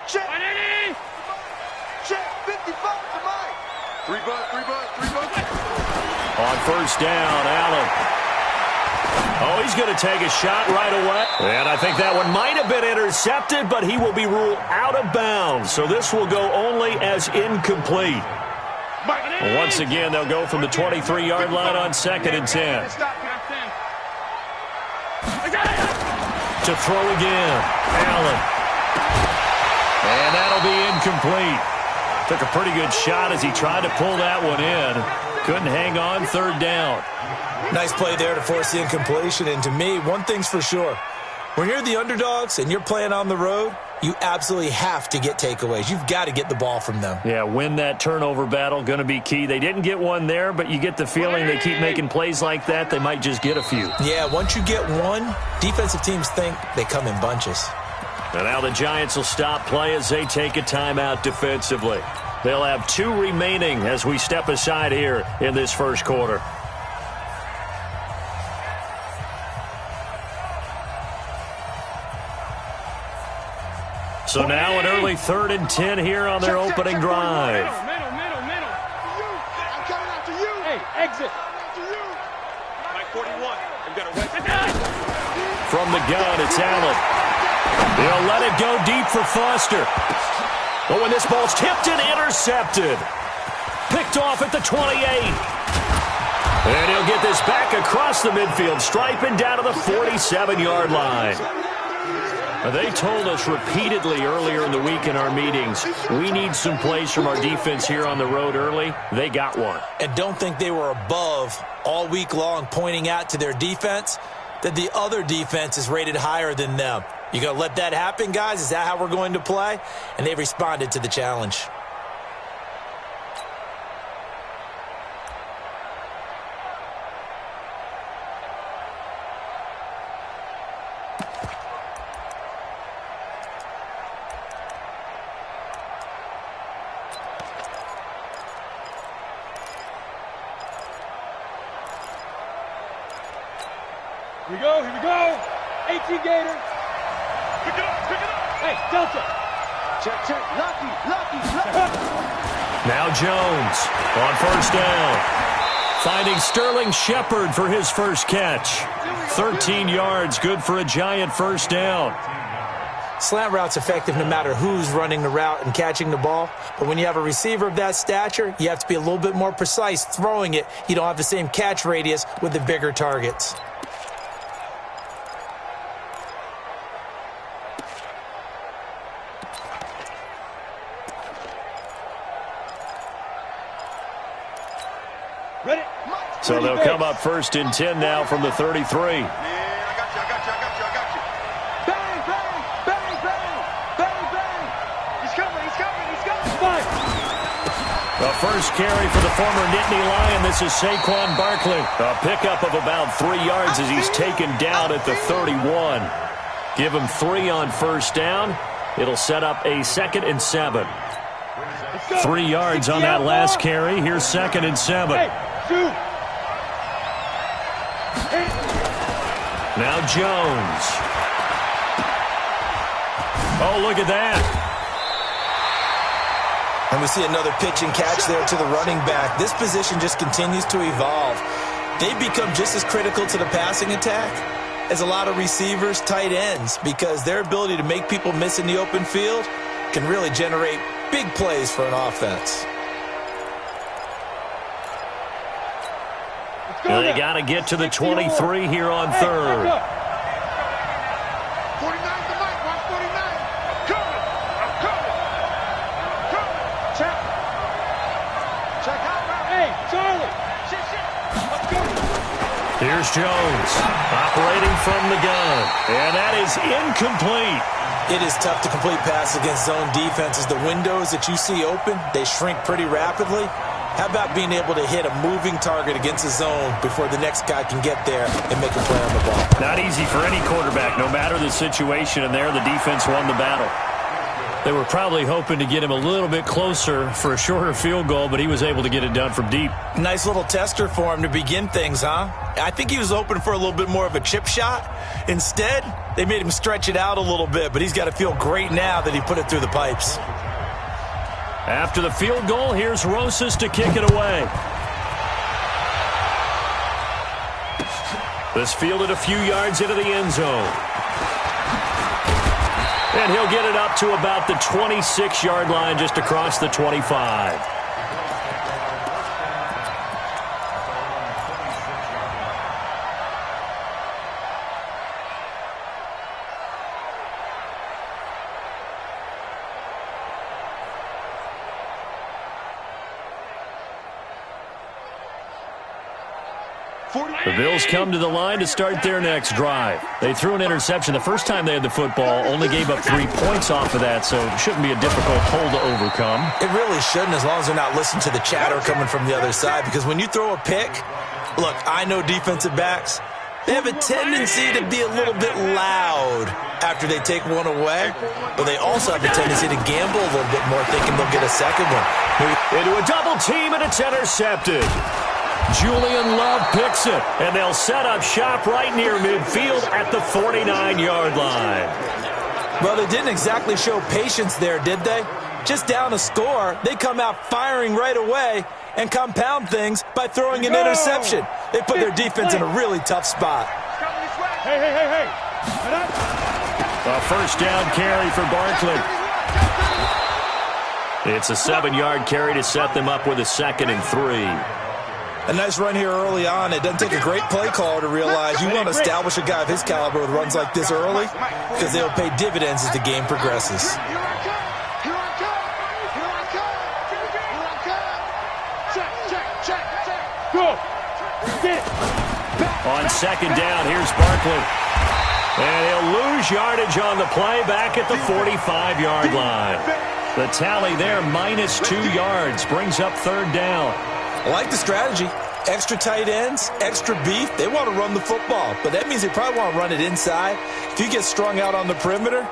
Check. Check. 55 to Mike. 3 bucks. On first down, Allen. Oh, he's going to take a shot right away. And I think that one might have been intercepted, but he will be ruled out of bounds. So this will go only as incomplete. Once again, they'll go from the 23-yard line on 2nd and 10. To throw again, Allen. And that'll be incomplete. Took a pretty good shot as he tried to pull that one in. Couldn't hang on, 3rd down. Nice play there to force the incompletion. And to me, one thing's for sure. When you're the underdogs and you're playing on the road, you absolutely have to get takeaways. You've got to get the ball from them. Yeah, win that turnover battle, going to be key. They didn't get one there, but you get the feeling they keep making plays like that, they might just get a few. Yeah, once you get one, defensive teams think they come in bunches. And now the Giants will stop play as they take a timeout defensively. They'll have 2 remaining as we step aside here in this first quarter. So now an early 3rd and 10 here on their opening drive. Middle. I'm coming after you. Hey, exit. Mike 41. We've got a wait. From the gun, it's Allen. They'll let it go deep for Foster. But when this ball's tipped and intercepted. Picked off at the 28. And he'll get this back across the midfield, striping down to the 47-yard line. They told us repeatedly earlier in the week in our meetings, we need some plays from our defense here on the road early. They got one. And don't think they were above all week long pointing out to their defense that the other defense is rated higher than them. You going to let that happen, guys? Is that how we're going to play? And they responded to the challenge. Here we go. 18 Gator. Pick it up. Hey, Delta. Check. Lucky. Now Jones on first down. Finding Sterling Shepard for his first catch. 13 yards, good for a Giant first down. Slant route's effective no matter who's running the route and catching the ball. But when you have a receiver of that stature, you have to be a little bit more precise throwing it. You don't have the same catch radius with the bigger targets. So they'll come up 1st and 10 now from the 33. Yeah, I got you. Bang. He's coming. Fine. The first carry for the former Nittany Lion. This is Saquon Barkley. A pickup of about 3 yards as he's taken down at the 31. Give him 3 on first down. It'll set up a 2nd and 7. 3 yards on that last carry. Here's 2nd and 7. Hey, shoot. Now Jones. Oh, look at that. And we see another pitch and catch there to the running back. This position just continues to evolve. They've become just as critical to the passing attack as a lot of receivers, tight ends, because their ability to make people miss in the open field can really generate big plays for an offense. They got to get to the 23 here on 3rd. 49 to Mike. 149. I'm coming. Check out. Hey, Charlie. Let's go. Here's Jones operating from the gun. And that is incomplete. It is tough to complete passes against zone defenses. The windows that you see open, they shrink pretty rapidly. How about being able to hit a moving target against a zone before the next guy can get there and make a play on the ball? Not easy for any quarterback, no matter the situation, and there the defense won the battle. They were probably hoping to get him a little bit closer for a shorter field goal, but he was able to get it done from deep. Nice little tester for him to begin things, huh? I think he was hoping for a little bit more of a chip shot. Instead, they made him stretch it out a little bit, but he's got to feel great now that he put it through the pipes. After the field goal, here's Rosas to kick it away. This fielded a few yards into the end zone. And he'll get it up to about the 26-yard line, just across the 25. The Bills come to the line to start their next drive. They threw an interception the first time they had the football, only gave up 3 points off of that, so it shouldn't be a difficult hole to overcome. It really shouldn't, as long as they're not listening to the chatter coming from the other side, because when you throw a pick, look, I know defensive backs, they have a tendency to be a little bit loud after they take one away, but they also have a tendency to gamble a little bit more, thinking they'll get a second one. Into a double team, and it's intercepted. Julian Love picks it, and they'll set up shop right near midfield at the 49-yard line. Well, they didn't exactly show patience there, did they? Just down a score, they come out firing right away and compound things by throwing an interception. They put their defense in a really tough spot. Hey. A first down carry for Barkley. It's a 7-yard carry to set them up with a 2nd and 3. A nice run here early on. It doesn't take a great play caller to realize you want to establish a guy of his caliber with runs like this early, because they'll pay dividends as the game progresses. On 2nd down, here's Barkley. And he'll lose yardage on the play back at the 45-yard line. The tally there, -2 yards, brings up 3rd down. I like the strategy. Extra tight ends, extra beef. They want to run the football, but that means they probably want to run it inside. If you get strung out on the perimeter,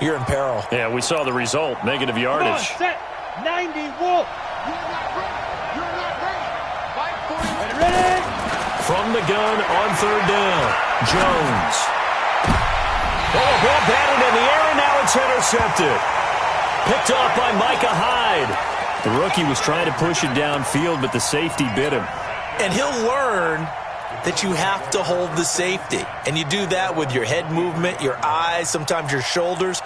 you're in peril. Yeah, we saw the result, negative yardage. Set 90 Wolf. Ready? From the gun on 3rd down, Jones. Oh, ball batted in the air, and now it's intercepted. Picked off by Micah Hyde. The rookie was trying to push it downfield, but the safety bit him. And he'll learn that you have to hold the safety. And you do that with your head movement, your eyes, sometimes your shoulders.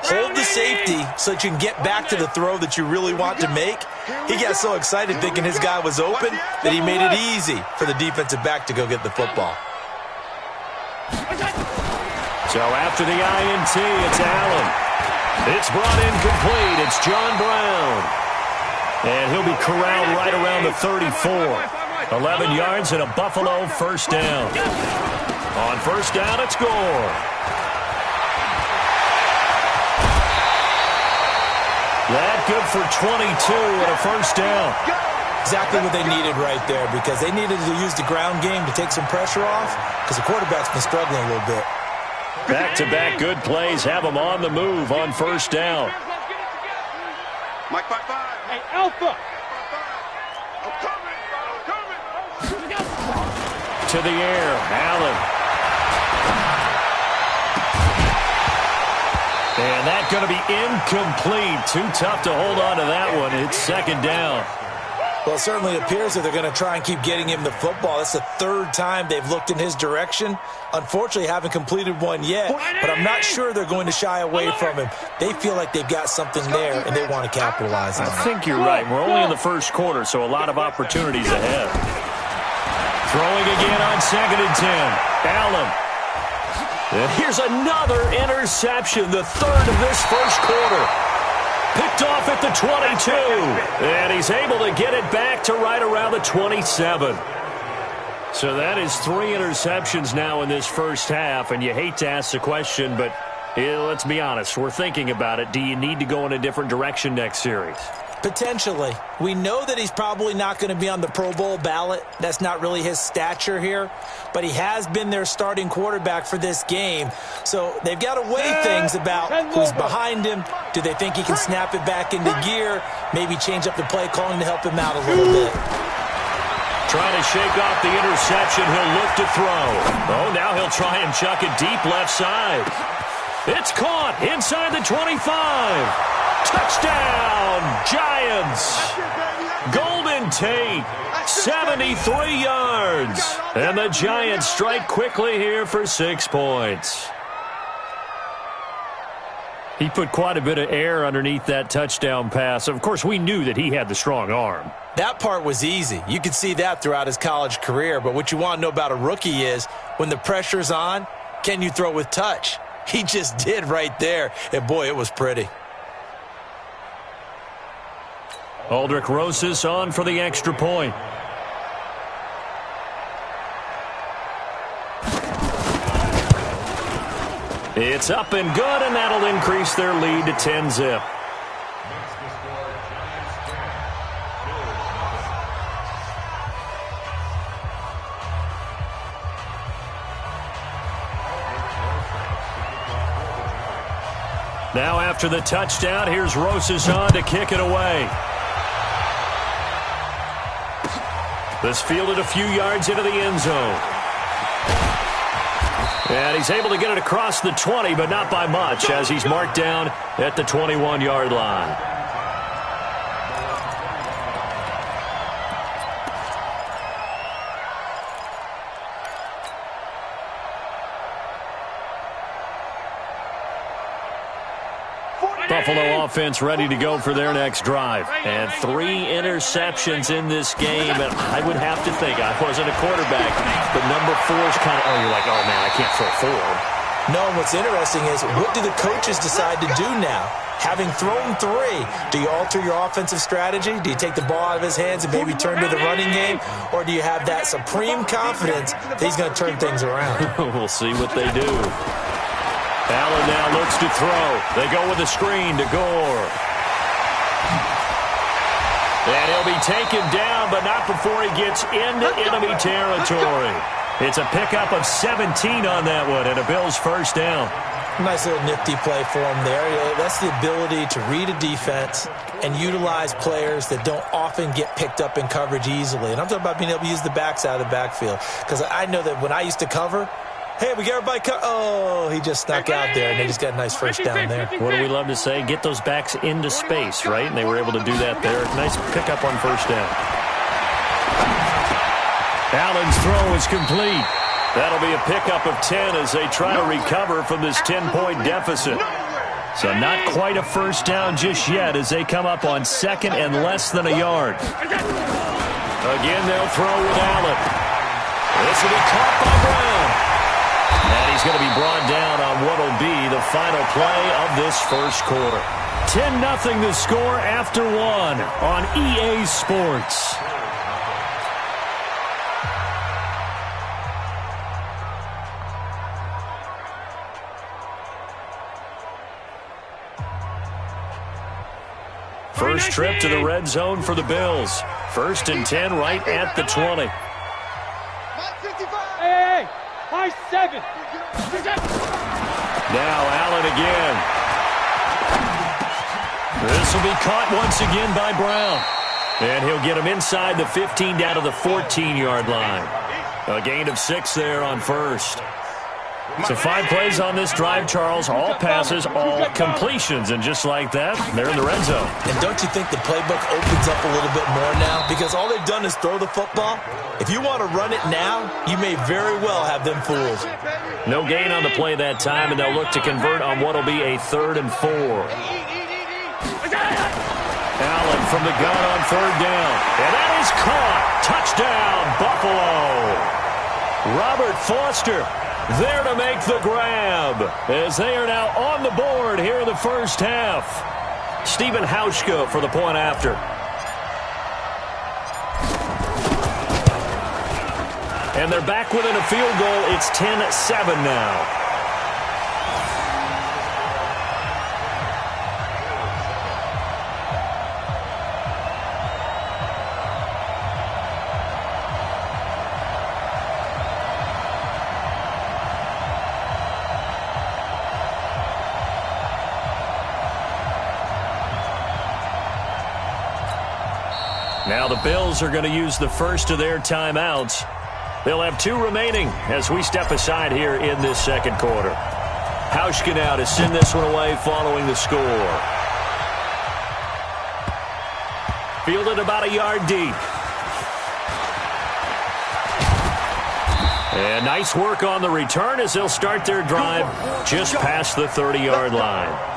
Hold the safety so that you can get back to the throw that you really want to make. He got so excited thinking his guy was open that he made it easy for the defensive back to go get the football. So after the INT, it's Allen. It's brought in complete. It's John Brown. And he'll be corralled right around the 34. 11 yards and a Buffalo first down. On first down, it's Gore. That good for 22 and a first down. Exactly what they needed right there, because they needed to use the ground game to take some pressure off, because the quarterback's been struggling a little bit. Back-to-back good plays have them on the move on first down. Mike 5-5. Hey, Alpha. I'm coming. To the air, Allen. And that's going to be incomplete. Too tough to hold on to that one. It's 2nd down. Well, it certainly appears that they're going to try and keep getting him the football. That's the 3rd time they've looked in his direction. Unfortunately, haven't completed one yet, but I'm not sure they're going to shy away from him. They feel like they've got something there, and they want to capitalize on it. I think you're right. We're only in the first quarter, so a lot of opportunities ahead. Throwing again on 2nd and 10. Allen. And here's another interception, the 3rd of this first quarter. Picked off at the 22. And he's able to get it back to right around the 27. So that is 3 interceptions now in this first half. And you hate to ask the question, but let's be honest. We're thinking about it. Do you need to go in a different direction next series? Potentially. We know that he's probably not going to be on the Pro Bowl ballot. That's not really his stature here. But he has been their starting quarterback for this game. So they've got to weigh things about who's behind him. Do they think he can snap it back into gear? Maybe change up the play calling to help him out a little bit. Trying to shake off the interception. He'll look to throw. Oh, now he'll try and chuck it deep left side. It's caught inside the 25. Touchdown, Giants. Golden Tate, 73 yards. And the Giants strike quickly here for 6 points. He put quite a bit of air underneath that touchdown pass. Of course, we knew that he had the strong arm. That part was easy. You could see that throughout his college career. But what you want to know about a rookie is when the pressure's on, can you throw with touch? He just did right there. And, boy, it was pretty. Aldrich Rosas on for the extra point. It's up and good, and that'll increase their lead to 10-zip. Now after the touchdown, here's Rosas on to kick it away. This fielded a few yards into the end zone. And he's able to get it across the 20, but not by much, as he's marked down at the 21-yard line. Buffalo offense ready to go for their next drive. And 3 interceptions in this game. And I would have to think, I wasn't a quarterback, but number 4 is kind of, you're like, oh, man, I can't throw 4. No, and what's interesting is what do the coaches decide to do now? Having thrown 3, do you alter your offensive strategy? Do you take the ball out of his hands and maybe turn to the running game? Or do you have that supreme confidence that he's going to turn things around? We'll see what they do. Allen now looks to throw. They go with a screen to Gore. And he'll be taken down, but not before he gets into enemy territory. It's a pickup of 17 on that one, and a Bills first down. Nice little nifty play for him there. That's the ability to read a defense and utilize players that don't often get picked up in coverage easily. And I'm talking about being able to use the backs out of the backfield. Because I know that when I used to cover, hey, we got everybody oh, he just snuck out there, and they just got a nice first down there. What do we love to say? Get those backs into space, right? And they were able to do that there. Nice pickup on first down. Allen's throw is complete. That'll be a pickup of 10 as they try to recover from this 10-point deficit. So not quite a first down just yet as they come up on second and less than a yard. Again, they'll throw with Allen. This will be caught by Brown. And he's going to be brought down on what will be the final play of this first quarter. 10-0 the score after 1 on EA Sports. First trip to the red zone for the Bills. 1st and 10 right at the 20. Hey, high 7. Now Allen again. This will be caught once again by Brown. And he'll get him inside the 15 down to the 14-yard line. A gain of 6 there on first. So 5 plays on this drive, Charles. All passes, all completions. And just like that, they're in the red zone. And don't you think the playbook opens up a little bit more now? Because all they've done is throw the football. If you want to run it now, you may very well have them fooled. No gain on the play that time, and they'll look to convert on what will be a 3rd and 4. Allen from the gun on 3rd down. And that is caught. Touchdown, Buffalo. Robert Foster there to make the grab as they are now on the board here in the first half. Stephen Hauschka for the point after. And they're back within a field goal. It's 10-7 now. Now the Bills are going to use the first of their timeouts. They'll have 2 remaining as we step aside here in this second quarter. Hauschka now to send this one away following the score. Fielded about a yard deep. And nice work on the return as they'll start their drive just past the 30-yard line.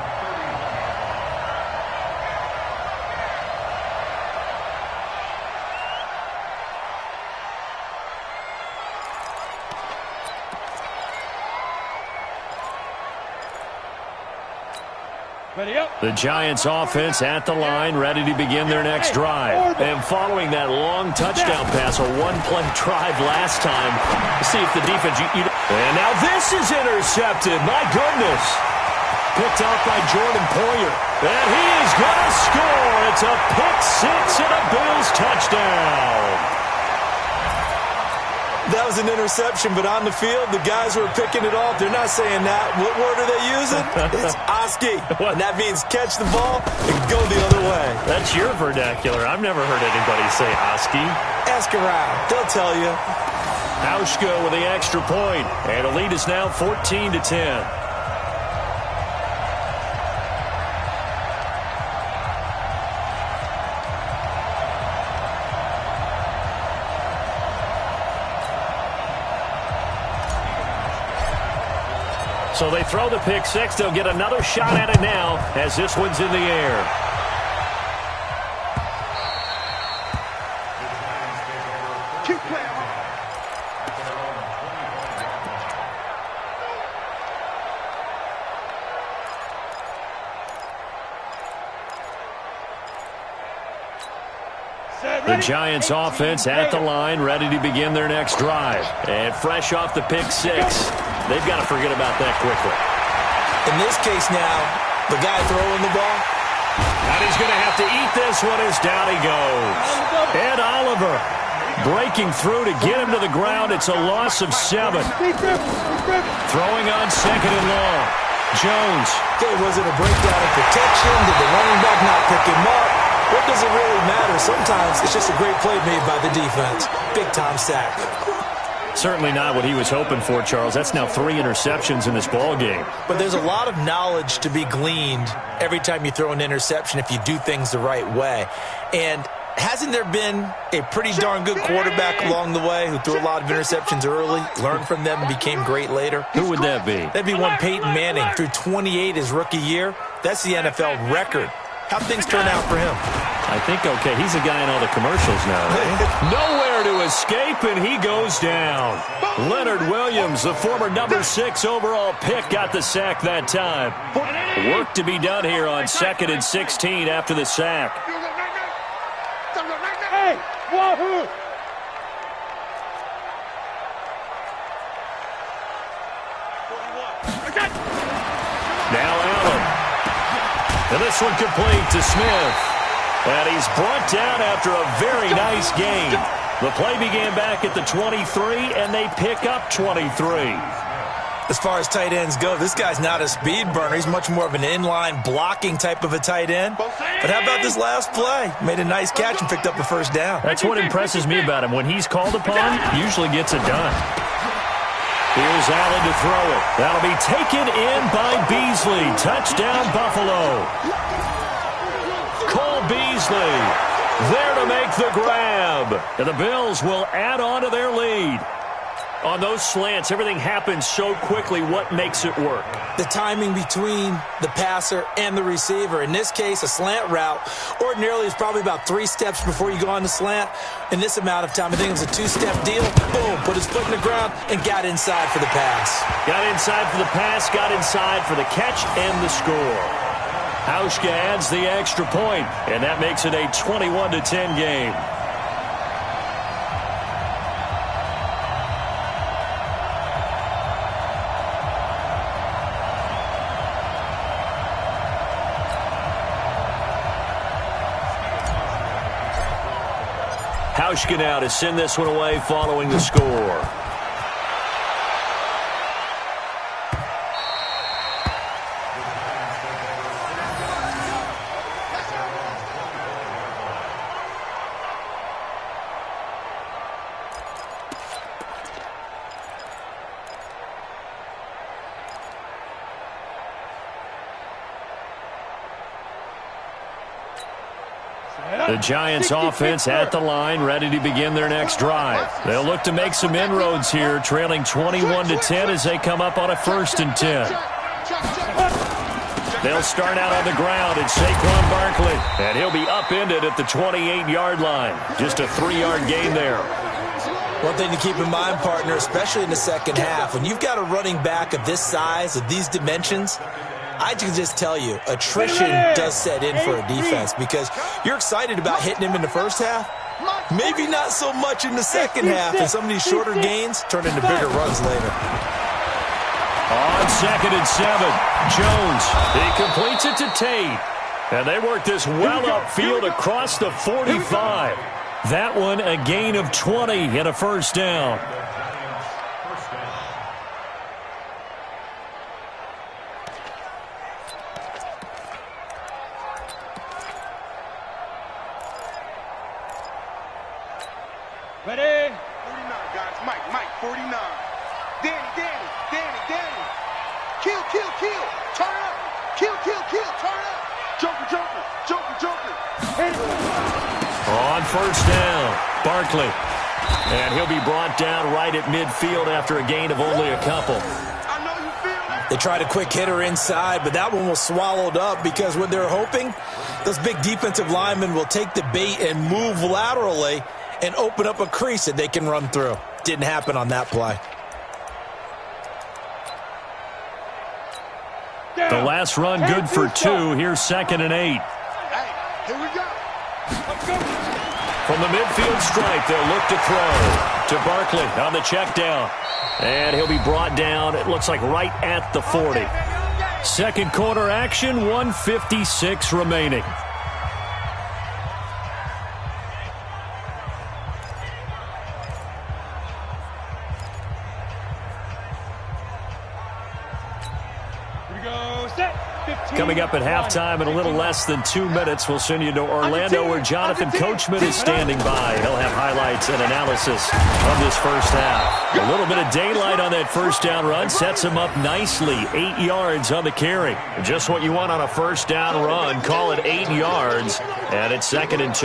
The Giants offense at the line, ready to begin their next drive. And following that long touchdown pass, a one-play drive last time. See if the defense... And now this is intercepted. My goodness. Picked off by Jordan Poyer. And he is going to score. It's a pick six and a Bills touchdown. That was an interception, but on the field, the guys who are picking it off, they're not saying that. What word are they using? It's Oski. And that means catch the ball and go the other way. That's your vernacular. I've never heard anybody say Oski. Ask around. They'll tell you. Hauschka with the extra point. And the lead is now 14-10. So they throw the pick six. They'll get another shot at it now as this one's in the air. Keep playing. The Giants offense at the line, ready to begin their next drive. And fresh off the pick six, they've got to forget about that quickly. In this case now, the guy throwing the ball. And he's going to have to eat this one as down he goes. Ed Oliver breaking through to get him to the ground. It's a loss of 7. Throwing on second and long. Jones. Okay, was it a breakdown in protection? Did the running back not pick him up? What does it really matter? Sometimes it's just a great play made by the defense. Big-time sack. Certainly not what he was hoping for, Charles. That's now 3 interceptions in this ball game. But there's a lot of knowledge to be gleaned every time you throw an interception if you do things the right way. And hasn't there been a pretty darn good quarterback along the way who threw a lot of interceptions early, learned from them, and became great later? Who would that be? That'd be one Peyton Manning. Threw 28 his rookie year. That's the NFL record. How'd things turn out for him? I think, okay, he's a guy in all the commercials now. Right? Nowhere to escape, and he goes down. Leonard Williams, the former number 6 overall pick, got the sack that time. Work to be done here on 2nd and 16 after the sack. Hey, wahoo! Now Allen. And this one complete to Smith. And he's brought down after a very nice gain. The play began back at the 23, and they pick up 23. As far as tight ends go, this guy's not a speed burner. He's much more of an inline blocking type of a tight end. But how about this last play? Made a nice catch and picked up a first down. That's what impresses me about him. When he's called upon, usually gets it done. Here's Allen to throw it. That'll be taken in by Beasley. Touchdown, Buffalo. Cole Beasley there to make the grab. And the Bills will add on to their lead. On those slants, everything happens so quickly. What makes it work? The timing between the passer and the receiver. In this case, a slant route ordinarily is probably about 3 steps before you go on the slant. In this amount of time, I think it was a 2-step deal. Boom, put his foot in the ground and got inside for the pass. Got inside for the pass, got inside for the catch and the score. Hauschka adds the extra point, and that makes it a 21-10 game. Hauschka now to send this one away following the score. The Giants offense at the line, ready to begin their next drive. They'll look to make some inroads here, trailing 21-10 as they come up on a 1st and 10. They'll start out on the ground. It's Saquon Barkley, and he'll be upended at the 28-yard line. Just a 3-yard gain there. One thing to keep in mind, partner, especially in the second half, when you've got a running back of this size, of these dimensions, I can just tell you, attrition does set in for a defense because you're excited about hitting him in the first half. Maybe not so much in the second half, and some of these shorter gains turn into bigger runs later. On 2nd and 7, Jones. He completes it to Tate. And they work this well upfield across the 45. That one a gain of 20 and a 1st down. Ready? 49, guys. Mike, 49. Danny. Kill. Turn up. Kill. Turn up. Joker. On 1st down, Barkley. And he'll be brought down right at midfield after a gain of only a couple. I know you feel it. They tried a quick hitter inside, but that one was swallowed up because what they're hoping, those big defensive linemen will take the bait and move laterally and open up a crease that they can run through. Didn't happen on that play. The last run good for 2. Here's 2nd and 8. Hey, here we go. From the midfield stripe, they'll look to throw to Barkley on the check down. And he'll be brought down, it looks like right at the 40. Second quarter action, 1:56 remaining. Coming up at halftime in a little less than 2 minutes, we'll send you to Orlando where Jonathan Coachman is standing by. He'll have highlights and analysis of this first half. A little bit of daylight on that 1st down run sets him up nicely. 8 yards on the carry. Just what you want on a 1st down run. Call it 8 yards, and it's 2nd and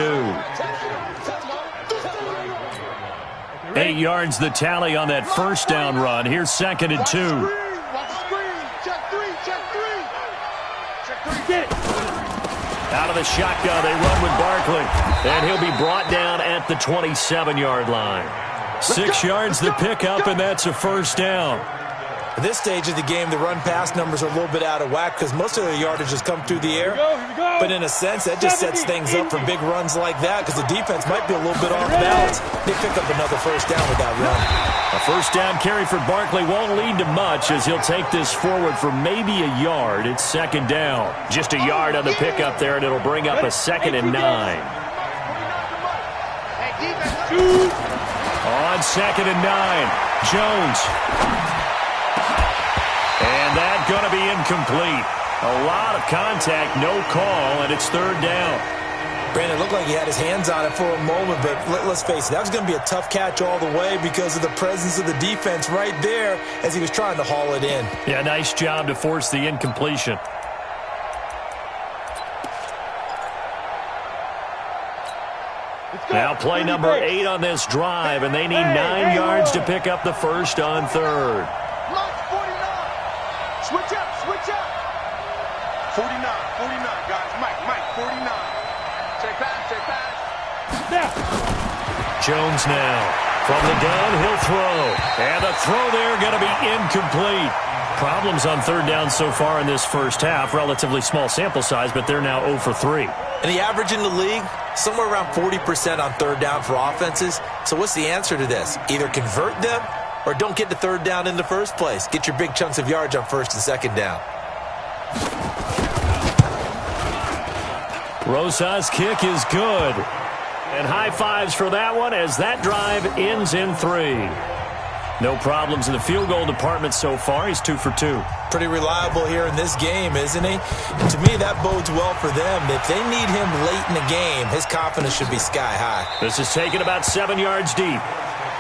2. 8 yards the tally on that 1st down run. Here's 2nd and 2. Out of the shotgun, they run with Barkley. And he'll be brought down at the 27-yard line. 6 yards the pickup, and that's a 1st down. At this stage of the game, the run-pass numbers are a little bit out of whack because most of the yardage has come through the air. Here we go. But in a sense, that just sets things up for big runs like that because the defense might be a little bit off balance. They pick up another 1st down with that run. A 1st down carry for Barkley won't lead to much as he'll take this forward for maybe a yard. It's 2nd down. Just a yard on the pickup there, and it'll bring up a 2nd and 9. On 2nd and 9, Jones. And that's going to be incomplete. A lot of contact, no call, and it's 3rd down. Brandon, it looked like he had his hands on it for a moment, but let's face it, that was going to be a tough catch all the way because of the presence of the defense right there as he was trying to haul it in. Yeah, nice job to force the incompletion. Now play number 8 on this drive, and they need 9 yards to pick up the 1st on 3rd. Switch up. 49, guys. Mike, 49. Check pass. Jones now. From the gun, he'll throw. And the throw there going to be incomplete. Problems on 3rd down so far in this first half. Relatively small sample size, but they're now 0 for 3. And the average in the league, somewhere around 40% on 3rd down for offenses. So what's the answer to this? Either convert them or don't get to 3rd down in the first place. Get your big chunks of yards on 1st and 2nd down. Rosa's kick is good. And high fives for that one as that drive ends in 3. No problems in the field goal department so far. He's 2 for 2. Pretty reliable here in this game, isn't he? And to me, that bodes well for them. If they need him late in the game, his confidence should be sky high. This is taken about 7 yards deep.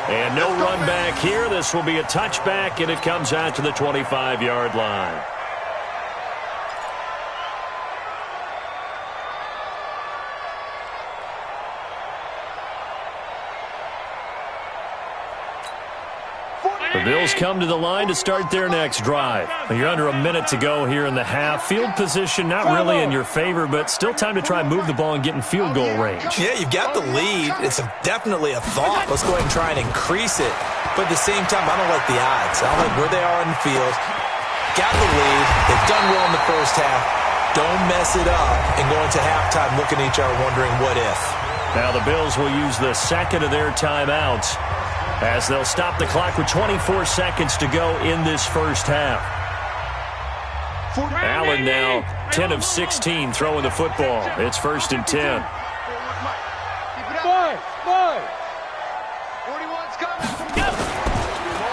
And no run back here. This will be a touchback, and it comes out to the 25-yard line. The Bills come to the line to start their next drive. You're under a minute to go here in the half. Field position not really in your favor, but still time to try and move the ball and get in field goal range. Yeah, you've got the lead. It's definitely a thought. Let's go ahead and try and increase it. But at the same time, I don't like the odds. I don't like where they are in the field. Got the lead. They've done well in the first half. Don't mess it up and go into halftime looking at each other wondering what if. Now the Bills will use the second of their timeouts as they'll stop the clock with 24 seconds to go in this first half. Allen now 10 of 16 throwing the football. It's 1st and 10.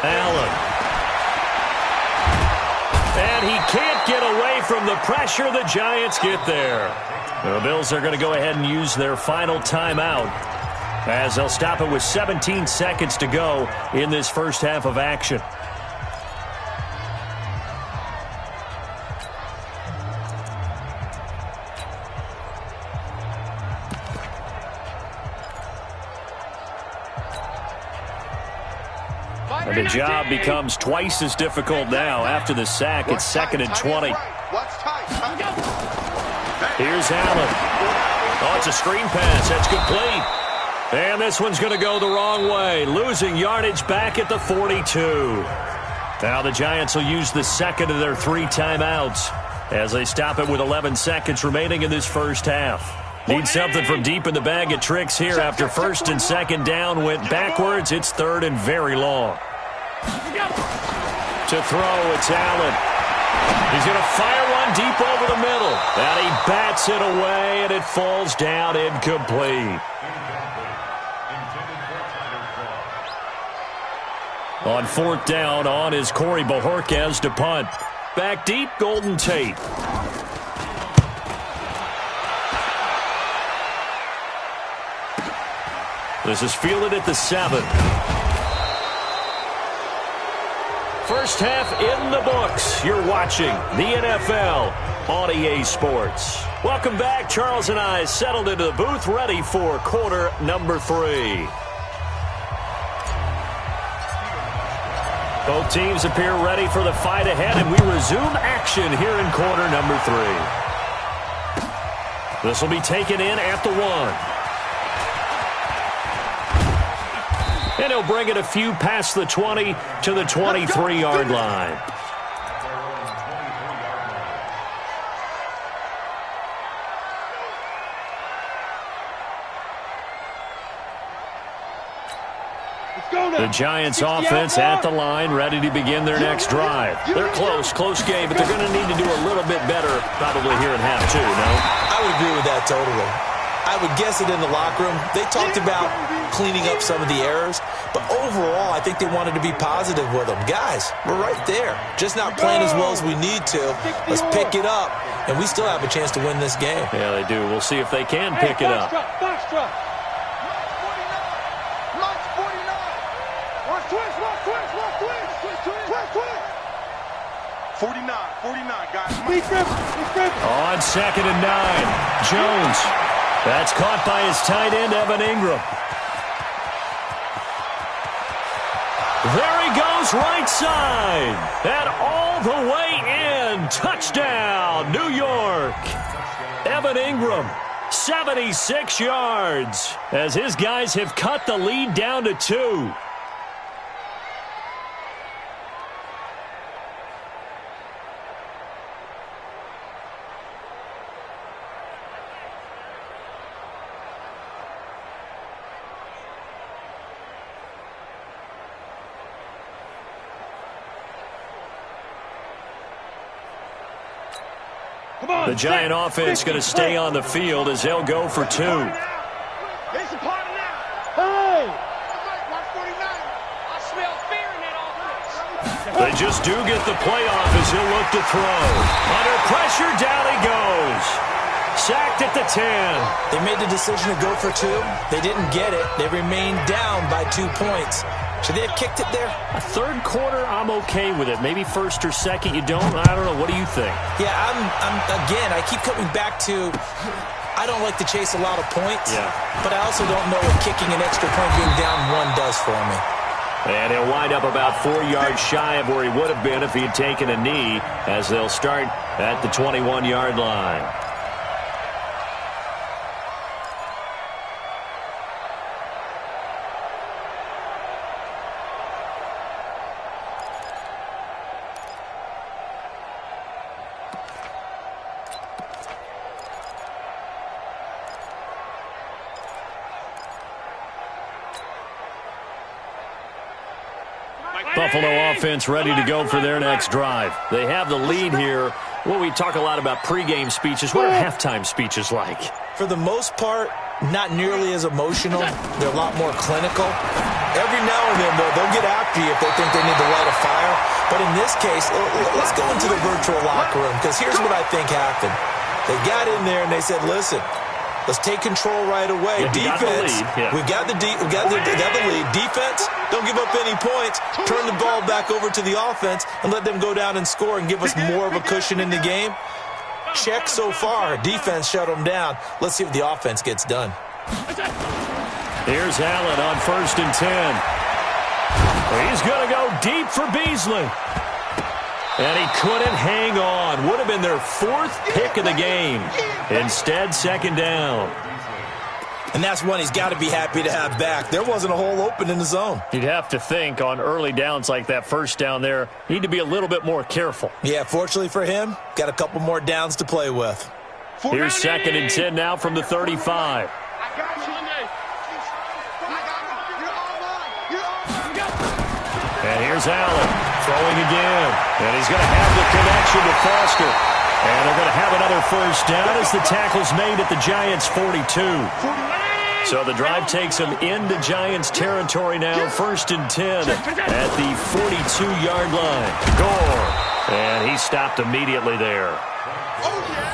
Allen. And he can't get away from the pressure. The Giants get there. The Bills are going to go ahead and use their final timeout as they'll stop it with 17 seconds to go in this first half of action. And the job becomes twice as difficult now after the sack. It's 2nd and 20. Here's Allen. Oh, it's a screen pass. That's complete. And this one's going to go the wrong way. Losing yardage back at the 42. Now the Giants will use the second of their 3 timeouts as they stop it with 11 seconds remaining in this first half. Need something from deep in the bag of tricks here after 1st and 2nd down went backwards. It's 3rd and very long. To throw, it's Allen. He's going to fire one deep over the middle. And he bats it away, and it falls down incomplete. On 4th down, on is Corey Bojorquez to punt. Back deep, Golden Tate. This is fielded at the 7. First half in the books. You're watching the NFL on EA Sports. Welcome back. Charles and I settled into the booth, ready for quarter number 3. Both teams appear ready for the fight ahead, and we resume action here in quarter number 3. This will be taken in at the 1. And he'll bring it a few past the 20 to the 23-yard line. The Giants offense at the line, ready to begin their next drive. They're close game, but they're going to need to do a little bit better probably here in half 2, no? I would agree with that totally. I would guess it in the locker room. They talked about cleaning up some of the errors, but overall, I think they wanted to be positive with them. Guys, we're right there. Just not playing as well as we need to. Let's pick it up, and we still have a chance to win this game. Yeah, they do. We'll see if they can pick it up. On 2nd and 9, Jones. That's caught by his tight end, Evan Ingram. There he goes, right side. And all the way in. Touchdown, New York. Evan Ingram, 76 yards, as his guys have cut the lead down to 2. The Giant offense going to stay on the field as they'll go for 2. They just do get the playoff as he'll look to throw. Under pressure, down he goes. Sacked at the 10. They made the decision to go for 2. They didn't get it. They remained down by 2 points. Should they have kicked it there? A third quarter, I'm okay with it. Maybe first or second, you don't. I don't know. What do you think? Yeah, again, I keep coming back to I don't like to chase a lot of points. Yeah. But I also don't know what kicking an extra point being down 1 does for me. And he'll wind up about 4 yards shy of where he would have been if he had taken a knee, as they'll start at the 21-yard line. Buffalo offense ready to go for their next drive. They have the lead here. Well, we talk a lot about pregame speeches. What are halftime speeches like? For the most part, not nearly as emotional. They're a lot more clinical. Every now and then, though, they'll get after you if they think they need to light a fire. But in this case, let's go into the virtual locker room, because here's what I think happened. They got in there and they said, listen, let's take control right away. Yeah, defense, we got the lead. Defense, don't give up any points. Turn the ball back over to the offense and let them go down and score and give us more of a cushion in the game. Check so far. Defense shut them down. Let's see if the offense gets done. Here's Allen on 1st and 10. He's going to go deep for Beasley. And he couldn't hang on. Would have been their 4th pick of the game. Instead, 2nd down. And that's one he's got to be happy to have back. There wasn't a hole open in the zone. You'd have to think on early downs like that, 1st down there, need to be a little bit more careful. Yeah, fortunately for him, got a couple more downs to play with. Here's 2nd and 10 now from the 35. And here's Allen throwing again. And he's going to have the connection to Foster. And they're going to have another 1st down as the tackle's made at the Giants' 42. So the drive takes them into Giants territory now. 1st and 10 at the 42-yard line. Gore. And he stopped immediately there.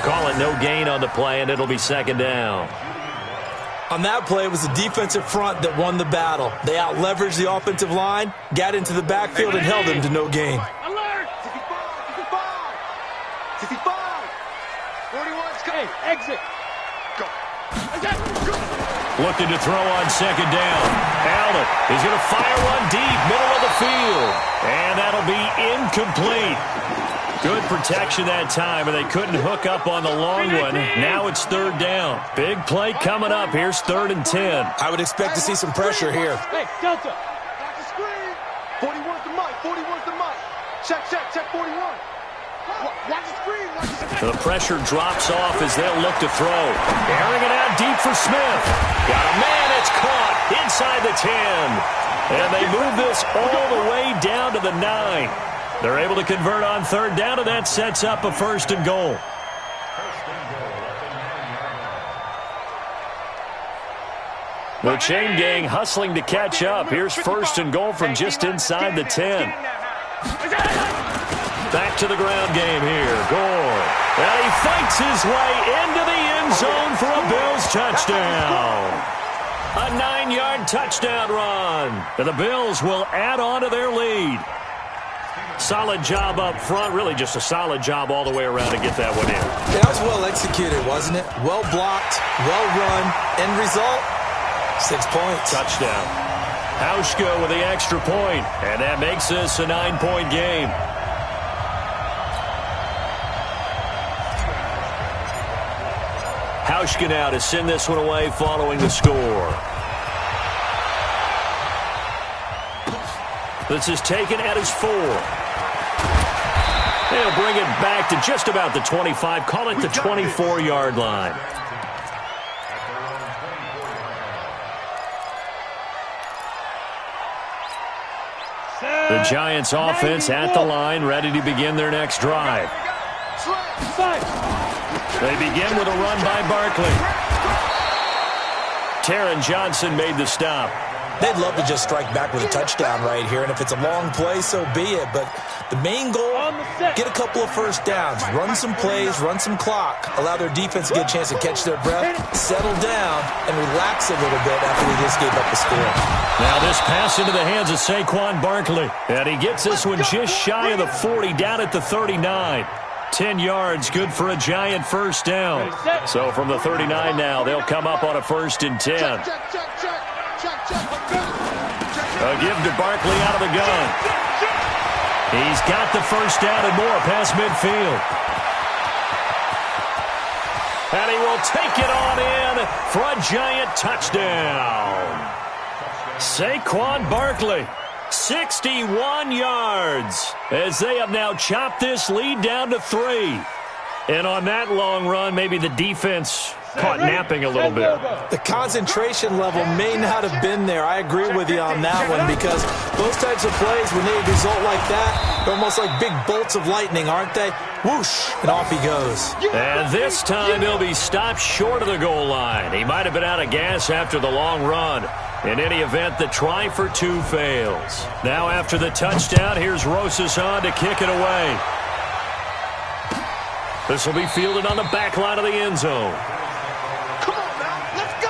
Call it no gain on the play, and it'll be 2nd down. On that play, it was the defensive front that won the battle. They out-leveraged the offensive line, got into the backfield, and held them to no gain. Alert! 65! 41's coming! Hey, exit! Go! Looking to throw on 2nd down. Allen is going to fire one deep, middle of the field. And that'll be incomplete. Good protection that time, and they couldn't hook up on the long one. Now it's 3rd down. Big play coming up. Here's 3rd and 10. I would expect to see some pressure here. Hey, Delta! Watch the screen! 41's the mic! 41's the mic! Check 41! Watch the screen! Watch the screen! The pressure drops off as they'll look to throw. Airing it out deep for Smith. Got a man. It's caught inside the 10. And they move this all the way down to the 9. They're able to convert on 3rd down, and that sets up a 1st and goal. The chain gang hustling to catch up. Here's 1st and goal from just inside the 10. Back to the ground game here. Gore. And he fights his way into the end zone for a Bills touchdown. A 9-yard touchdown run. And the Bills will add on to their lead. Solid job up front. Really just a solid job all the way around to get that one in. Yeah, that was well executed, wasn't it? Well blocked, well run. End result, 6 points. Touchdown. Hauschka with the extra point. And that makes this a 9-point game. Hauschka now to send this one away following the score. This is taken at his 4. They'll bring it back to just about the 25. Call it the 24-yard line. The Giants offense at the line, ready to begin their next drive. They begin with a run by Barkley. Taron Johnson made the stop. They'd love to just strike back with a touchdown right here, and if it's a long play, so be it. But the main goal, get a couple of 1st downs, run some plays, run some clock, allow their defense to get a chance to catch their breath, settle down, and relax a little bit after they just gave up the score. Now this pass into the hands of Saquon Barkley, and he gets this one just shy of the 40, down at the 39. 10 yards, good for a Giant 1st down. So from the 39 now, they'll come up on a 1st and 10. Check. A give to Barkley out of the gun. He's got the first down and more past midfield. And he will take it on in for a giant touchdown. Saquon Barkley, 61 yards, as they have now chopped this lead down to 3. And on that long run, maybe the defense caught napping a little bit. The concentration level may not have been there. I agree with you on that one, because those types of plays, when they result like that, they're almost like big bolts of lightning, aren't they? Whoosh, and off he goes. And this time he'll be stopped short of the goal line. He might have been out of gas after the long run. In any event, the try for 2 fails. Now after the touchdown, here's Rosas on to kick it away. This will be fielded on the back line of the end zone. Come on now, let's go.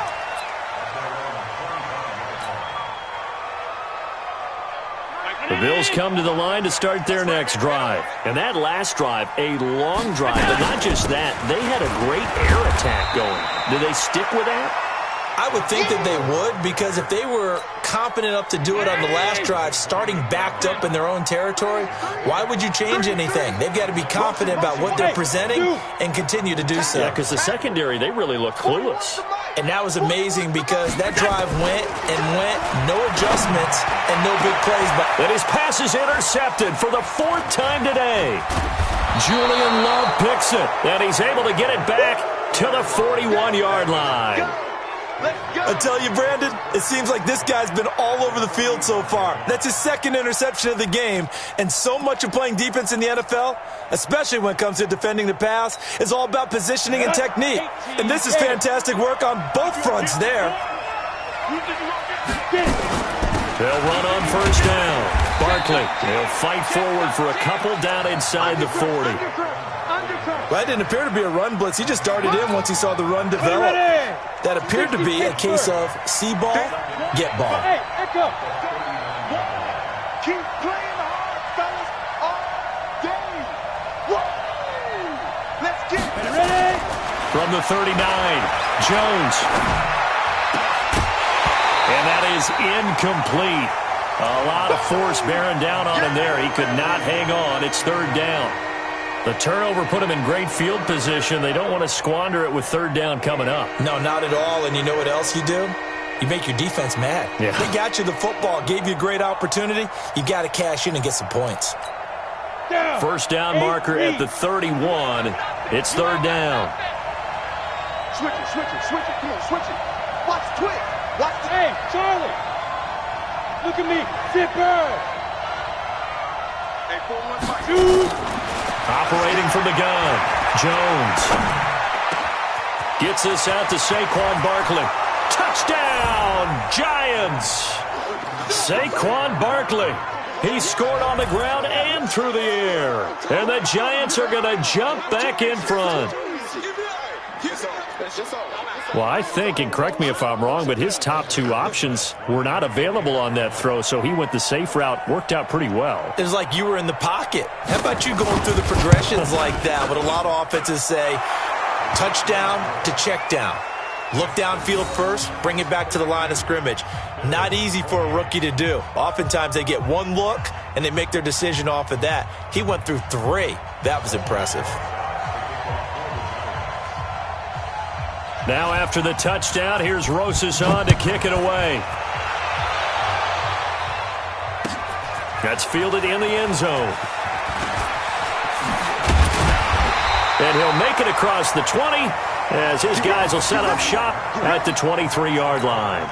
The Bills come to the line to start their next drive. And that last drive, a long drive. But not just that, they had a great air attack going. Do they stick with that? I would think that they would, because if they were confident enough to do it on the last drive, starting backed up in their own territory, why would you change anything? They've got to be confident about what they're presenting and continue to do so. Yeah, because the secondary, they really look clueless. And that was amazing, because that drive went and went, no adjustments and no big plays. And his pass is intercepted for the 4th time today. Julian Love picks it, and he's able to get it back to the 41-yard line. I tell you, Brandon, it seems like this guy's been all over the field so far. That's his 2nd interception of the game. And so much of playing defense in the NFL, especially when it comes to defending the pass, is all about positioning and technique. And this is fantastic work on both fronts there. They'll run on first down. Barkley, he'll fight forward for a couple down inside the 40. Well, that didn't appear to be a run blitz. He just darted in once he saw the run develop. That appeared to be a case of see ball, get ball. Keep playing hard, fellas, all day. Let's get it. From the 39, Jones. And that is incomplete. A lot of force bearing down on him there. He could not hang on. It's 3rd down. The turnover put him in great field position. They don't want to squander it with 3rd down coming up. No, not at all. And you know what else you do? You make your defense mad. Yeah. They got you the football, gave you a great opportunity. You got to cash in and get some points. First down marker at the 31. It's 3rd down. Switch it. Come on, switch it. Watch the twig. Watch the... Hey, Charlie. Look at me. Zipper. Hey, 4-1 fight. Shoot. Operating from the gun, Jones. Gets this out to Saquon Barkley. Touchdown, Giants! Saquon Barkley. He scored on the ground and through the air. And the Giants are going to jump back in front. Well, I think, and correct me if I'm wrong, but his top 2 options were not available on that throw, so he went the safe route. Worked out pretty well. It was like you were in the pocket. How about you going through the progressions like that? What a lot of offenses say, touchdown to check down. Look downfield first, bring it back to the line of scrimmage. Not easy for a rookie to do. Oftentimes they get 1 look, and they make their decision off of that. He went through 3. That was impressive. Now after the touchdown, here's Rosas on to kick it away. That's fielded in the end zone. And he'll make it across the 20 as his guys will set up shop at the 23-yard line.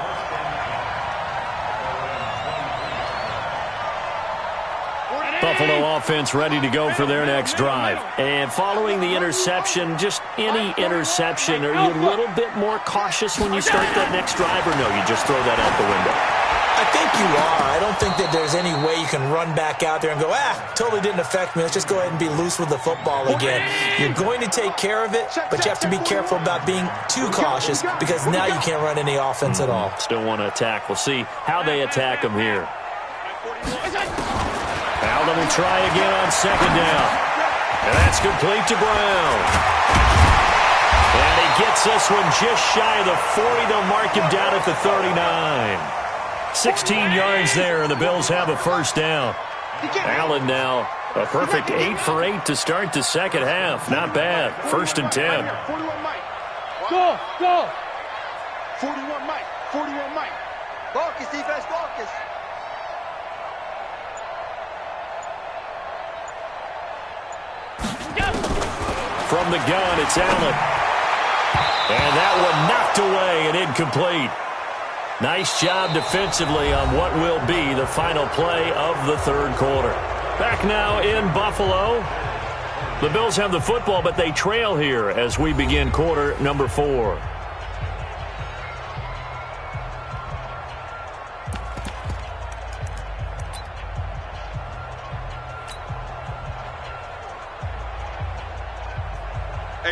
Buffalo offense ready to go for their next drive. And following the interception, just any interception, are you a little bit more cautious when you start that next drive, or no, you just throw that out the window? I think you are. I don't think that there's any way you can run back out there and go, totally didn't affect me. Let's just go ahead and be loose with the football again. You're going to take care of it, but you have to be careful about being too cautious, because now you can't run any offense at all. Still want to attack. We'll see how they attack them here. Alden will try again on 2nd down. And that's complete to Brown. And he gets this one just shy of the 40. They'll mark him down at the 39. 16 yards there, and the Bills have a first down. Allen now a perfect 8 for 8 to start the second half. Not bad. 1st and 10. 41 Mike. Go, go. 41 Mike. 41 Mike. Focus, defense, focus. From the gun, it's Allen. And that one knocked away and incomplete. Nice job defensively on what will be the final play of the third quarter. Back now in Buffalo. The Bills have the football, but they trail here as we begin quarter number 4.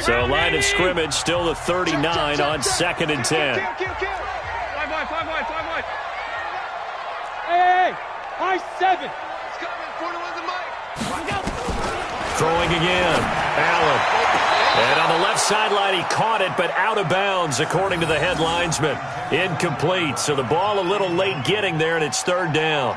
So line of scrimmage still the 39 on 2nd and 10. Hey, I-7. It's coming. 41's a Mike. Throwing again. Allen. And on the left sideline, he caught it, but out of bounds, according to the head linesman. Incomplete. So the ball a little late getting there, and it's 3rd down.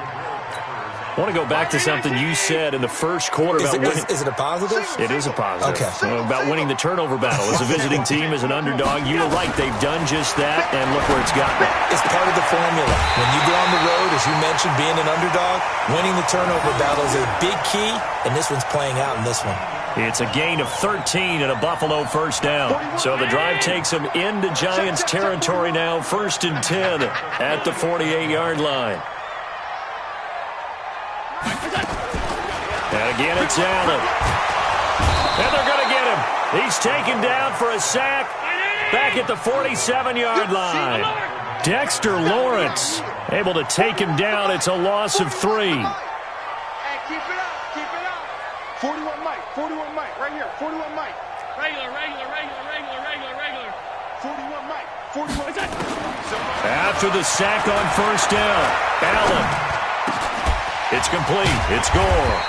I want to go back to something you said in the first quarter about winning. Is it a positive? It is a positive. Okay. About winning the turnover battle. As a visiting team, as an underdog, you were right. They've done just that, and look where it's gotten them. It's part of the formula. When you go on the road, as you mentioned, being an underdog, winning the turnover battle is a big key, and this one's playing out in this one. It's a gain of 13 and a Buffalo first down. So the drive takes them into Giants territory now. 1st and 10 at the 48-yard line. And again, it's Allen. And they're going to get him. He's taken down for a sack back at the 47-yard line. Dexter Lawrence able to take him down. It's a loss of 3. Hey, keep it up. Keep it up. 41 Mike. 41 Mike. Right here. 41 Mike. Regular. 41 Mike. 41 Mike. After the sack on first down, Allen. It's complete. It's Gore.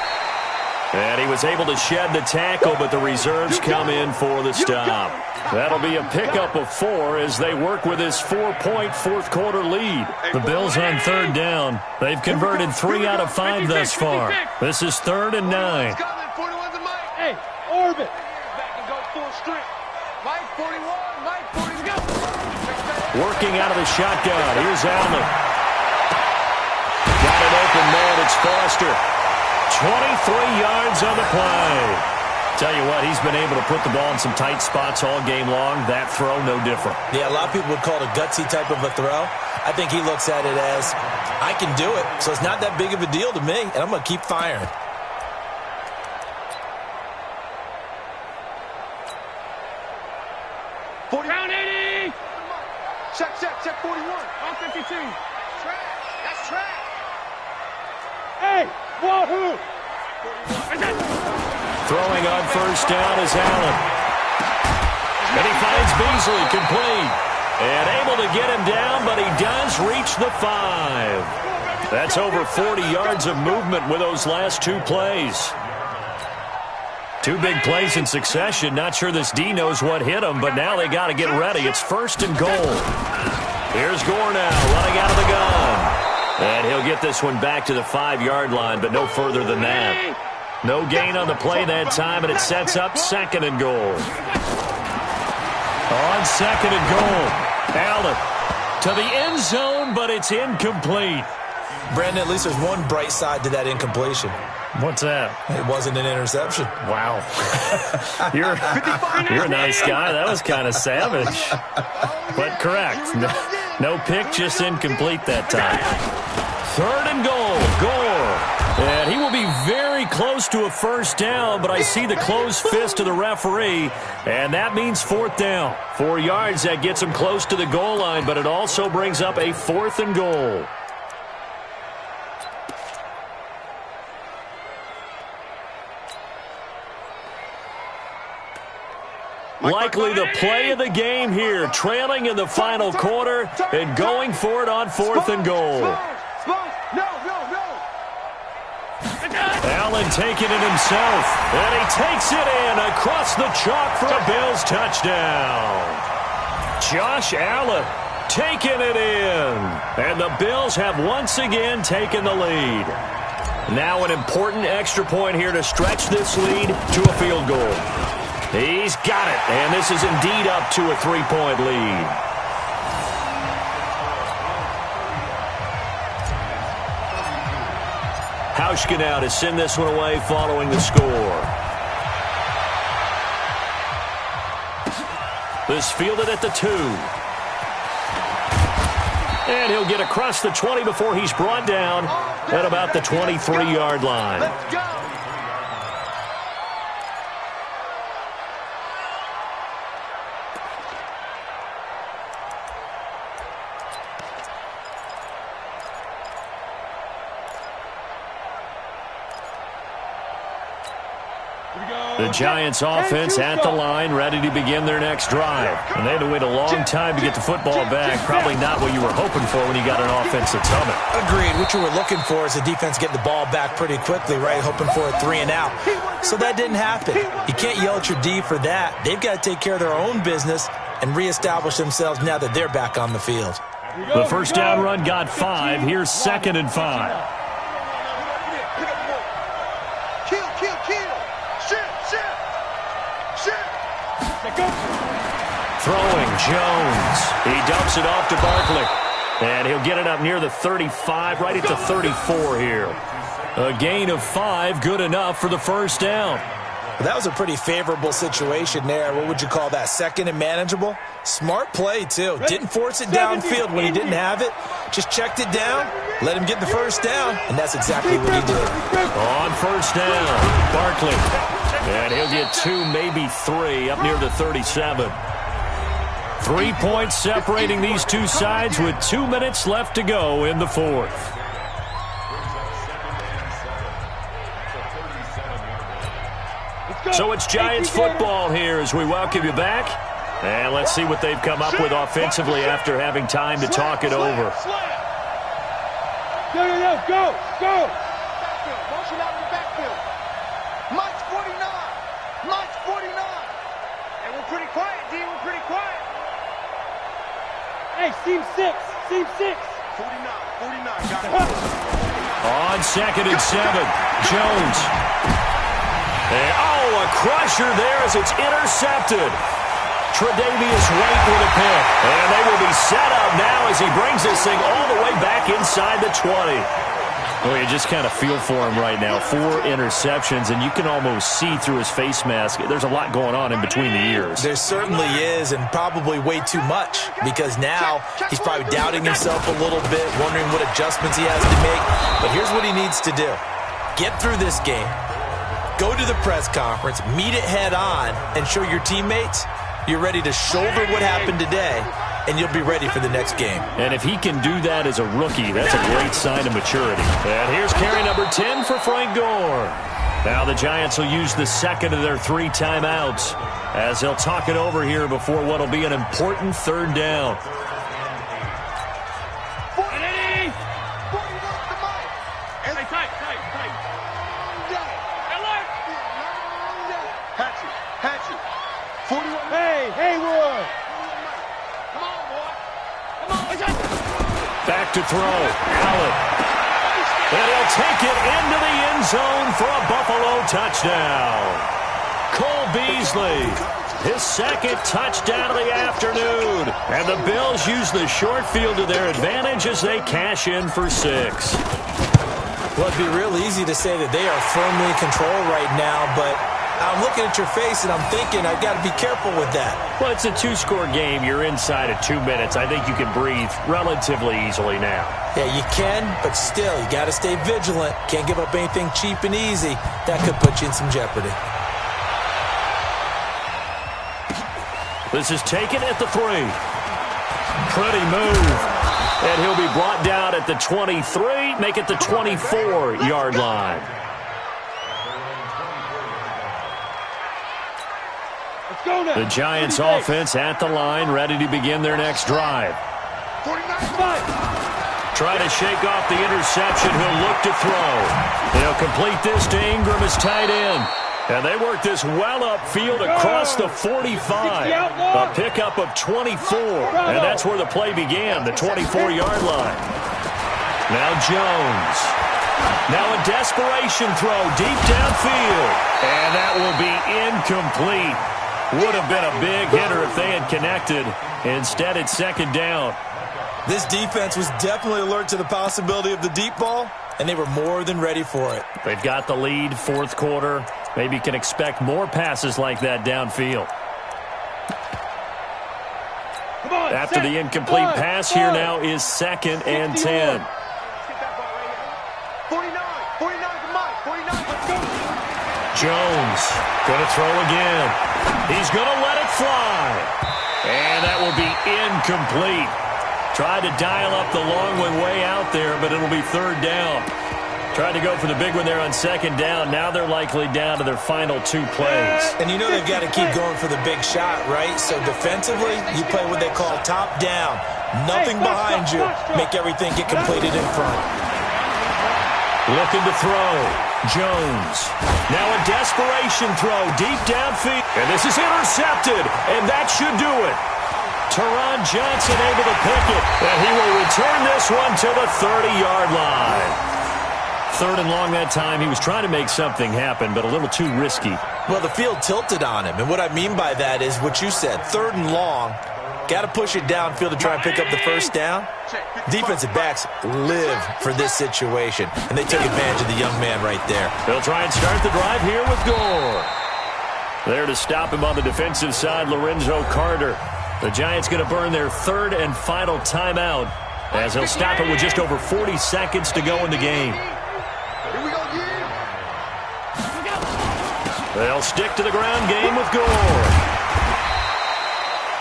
And he was able to shed the tackle, but the reserves come in for the stop. That'll be a pickup of 4 as they work with his 4-point fourth-quarter lead. The Bills on 3rd down. They've converted 3 out of 5 thus far. This is 3rd and 9. 41's a Mike. Hey, orbit. Back and go full strength. Mike 41. Mike 40. Go. Working out of the shotgun. Here's Allen. Got an open man. It's Foster. 23 yards on the play. Tell you what, he's been able to put the ball in some tight spots all game long. That throw, no different. Yeah, a lot of people would call it a gutsy type of a throw. I think he looks at it as, I can do it, so it's not that big of a deal to me, and I'm going to keep firing. Round 80. Check 41. On 52. Track. That's track. Hey, wahoo. Throwing on first down is Allen. And he finds Beasley complete. And able to get him down, but he does reach the 5. That's over 40 yards of movement with those last 2 plays. 2 big plays in succession. Not sure this D knows what hit him, but now they got to get ready. It's 1st and goal. Here's Gore now running out of the gun. And he'll get this one back to the 5-yard line, but no further than that. No gain on the play that time, and it sets up 2nd and goal. On 2nd and goal, Allen to the end zone, but it's incomplete. Brandon, at least there's one bright side to that incompletion. What's that? It wasn't an interception. Wow. You're a nice guy. That was kind of savage. But correct. No pick, just incomplete that time. 3rd and goal. Gore. And he will be very close to a first down, but I see the closed fist of the referee, and that means 4th down. 4 yards, that gets him close to the goal line, but it also brings up a 4th and goal. Likely the play of the game here, trailing in the final quarter and going for it on 4th and goal. No. Allen taking it himself, and he takes it in across the chalk for a Bills touchdown. Josh Allen, taking it in. And the Bills have once again taken the lead. Now an important extra point here to stretch this lead to a field goal. He's got it, and this is indeed up to a 3-point lead. Hauschka now to send this one away following the score. This fielded at the 2. And he'll get across the 20 before he's brought down at about the 23-yard line. Let's go. The Giants offense at the line, ready to begin their next drive. And they had to wait a long time to get the football back. Probably not what you were hoping for when you got an offense that's humming. Agreed. What you were looking for is the defense getting the ball back pretty quickly, right? Hoping for a 3 and out. So that didn't happen. You can't yell at your D for that. They've got to take care of their own business and reestablish themselves now that they're back on the field. The first down run got 5. Here's 2nd and 5. Throwing Jones. He dumps it off to Barkley. And he'll get it up near the 35, right at the 34 here. A gain of 5, good enough for the first down. Well, that was a pretty favorable situation there. What would you call that? 2nd and manageable? Smart play, too. Didn't force it downfield when he didn't have it. Just checked it down, let him get the first down, and that's exactly what he did. On first down, Barkley. And he'll get 2, maybe 3, up near the 37. 3 points separating these two sides with 2 minutes left to go in the fourth. So it's Giants football here as we welcome you back. And let's see what they've come up with offensively after having time to talk it over. Go! Motion out in the backfield. Mike's 49. Mike's 49. And we're pretty quiet, D. We're pretty quiet. Hey, seam 6. 49. Got it. On 2nd and 7, Jones. And, a crusher there as it's intercepted. Tre'Davious White with a pick. And they will be set up now as he brings this thing all the way back inside the 20. Well, you just kind of feel for him right now. 4 interceptions, and you can almost see through his face mask. There's a lot going on in between the ears. There certainly is, and probably way too much, because now he's probably doubting himself a little bit, wondering what adjustments he has to make. But here's what he needs to do. Get through this game. Go to the press conference, meet it head on, and show your teammates you're ready to shoulder what happened today, and you'll be ready for the next game. And if he can do that as a rookie, that's a great sign of maturity. And here's carry number 10 for Frank Gore. Now the Giants will use the second of their 3 timeouts as they'll talk it over here before what will be an important 3rd down. Back to throw. Allen. And he'll take it into the end zone for a Buffalo touchdown. Cole Beasley, his 2nd touchdown of the afternoon. And the Bills use the short field to their advantage as they cash in for 6. Well, it'd be real easy to say that they are firmly in control right now, but I'm looking at your face and I'm thinking I've got to be careful with that. Well, it's a 2-score game. You're inside of 2 minutes. I think you can breathe relatively easily now. Yeah, you can, but still, you got to stay vigilant. Can't give up anything cheap and easy. That could put you in some jeopardy. This is taken at the 3. Pretty move. And he'll be brought down at the 23, make it the 24-yard line. The Giants offense at the line, ready to begin their next drive. Try to shake off the interception. He'll look to throw. He'll complete this to Ingram as tight end. And they work this well upfield across the 45. A pickup of 24. And that's where the play began, the 24-yard line. Now Jones. Now a desperation throw deep downfield. And that will be incomplete. Would have been a big hitter if they had connected. Instead, it's second down. This defense was definitely alert to the possibility of the deep ball, and they were more than ready for it. They've got the lead, fourth quarter. Maybe can expect more passes like that downfield. After the incomplete pass, here now is second and 10. 49 for Mike. 49, let's go. Jones going to throw again. He's going to let it fly. And that will be incomplete. Tried to dial up the long way out there, but it'll be third down. Tried to go for the big one there on second down. Now they're likely down to their final two plays. And you know they've got to keep going for the big shot, right? So defensively, you play what they call top down. Nothing behind you. Make everything get completed in front. Looking to throw. Jones. Now a desperation throw deep downfield. And this is intercepted. And that should do it. Teron Johnson able to pick it. And he will return this one to the 30-yard line. Third and long that time. He was trying to make something happen, but a little too risky. Well, the field tilted on him. And what I mean by that is what you said. Third and long. Got to push it downfield to try and pick up the first down. Defensive backs live for this situation. And they took advantage of the young man right there. They'll try and start the drive here with Gore. There to stop him on the defensive side, Lorenzo Carter. The Giants going to burn their third and final timeout as they'll stop it with just over 40 seconds to go in the game. They'll stick to the ground game with Gore.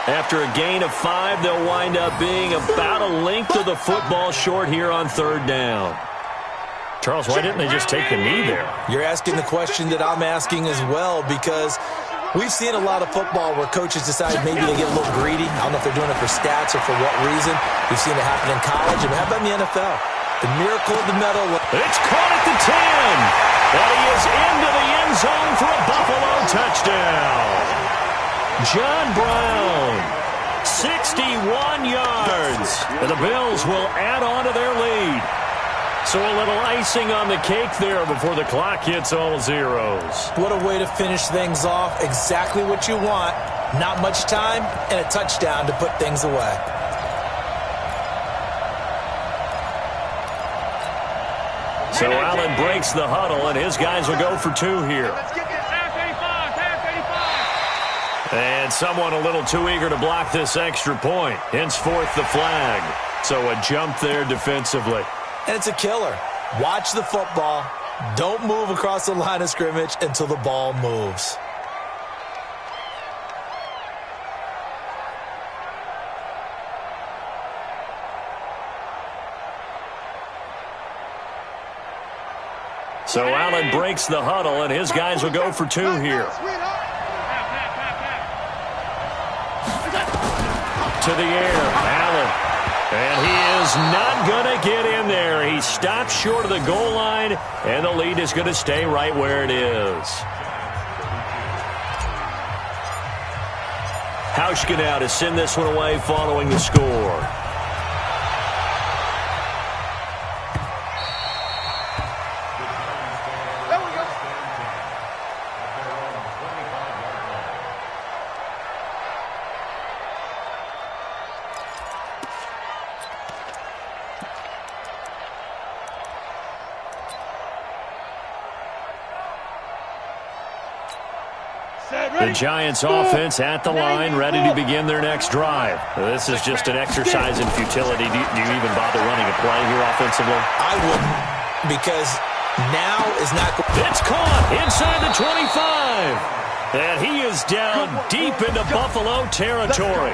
After a gain of 5, they'll wind up being about a length of the football short here on third down. Charles, why didn't they just take the knee there? You're asking the question that I'm asking as well, because we've seen a lot of football where coaches decide maybe they get a little greedy. I don't know if they're doing it for stats or for what reason. We've seen it happen in college, and how about in the NFL? The miracle of the medal. It's caught at the 10. And he is into the end zone for a Buffalo touchdown. John Brown, 61 yards. And the Bills will add on to their lead. So a little icing on the cake there before the clock hits all zeros. What a way to finish things off. Exactly what you want. Not much time and a touchdown to put things away. So Allen breaks the huddle, and his guys will go for 2 here. And someone a little too eager to block this extra point. Henceforth the flag. So a jump there defensively. And it's a killer. Watch the football. Don't move across the line of scrimmage until the ball moves. So Allen breaks the huddle, and his guys will go for 2 here. To the air, Allen. And he is not going to get in there. He stops short of the goal line, and the lead is going to stay right where it is. Hauschka now to send this one away following the score. The Giants offense at the line, ready to begin their next drive. This is just an exercise in futility. Do you even bother running a play here offensively? I wouldn't, because now is not... It's caught inside the 25. And he is down deep into Buffalo territory.